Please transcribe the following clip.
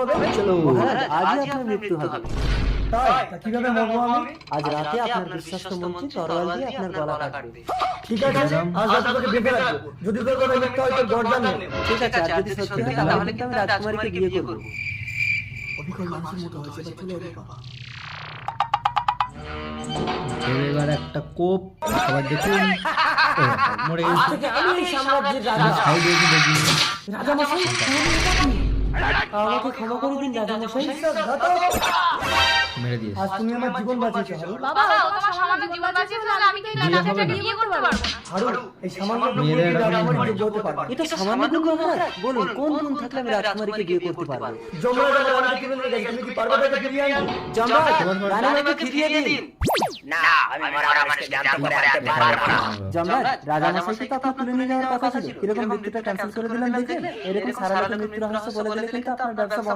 পাবে। চলো মহারাজ আজই আপনার মৃত্যু হবে। তাই তা কিভাবে মরবো আমি? আজ রাতে আপনার বিশ্বস্ত মন্ত্রী তরোয়াল দিয়ে আপনার গলা কাটবে। ঠিক আছে, আজ রাতে তোকে বেঁধে রাখবো। যদি তোর কথা মিথ্যা হয় তোর গর্দান নেব। ঠিক আছে, আর যদি সত্যি হয় তাহলে কিন্তু আমি রাজকুমারীকে বিয়ে করব। অবিকল মানুষের মতো হয়েছে, এবার চলে এলো বাবা। এবার একটা কোপ সবাই দেখুন ও, মরে আজ গেছে থেকে আমি এই সাম্রাজ্যের রাজা। সাইড দেখি দেখি রাজা মশাই, আমাকে ক্ষমা করে দিন রাজামশাই। মেরে দিয়েছে আজ তুমি আমার জীবন বাঁচিয়েছো হারু। বাবা তোমার সামান্য জীবন বাঁচিয়েছে, তাহলে আমি তো এই বিয়ে রাজাকে হবে না। বিয়ে করতে পারবো না। হারু, এই সামান্য মেয়েদের গুণে একটা রাজা আমার গুণ যোগ্য হতে পারবে। এটা সামান্য গুণ মহারাজ, বলুন কোন গুণ থাকলে আমি রাজকুমারীকে বিয়ে করতে পারবো? যমরাজ আমার রানীকে কিনে নিয়ে গেছে, তুমি কি পারবে তাকে ফিরিয়ে আনতে? জমরাজ, রানীমাকে ফিরিয়ে দিন। জমরাজ, রাজামশাইকে তো আপনার তুলে নিয়ে যাওয়ার কথা ছিল, কিরকম মৃত্যুটা ক্যান্সেল করে দিলেন দেখেন। এরকম সারা লোকের মৃত্যুর রহস্য বলে দিলে কিন্তু আপনার ব্যবসা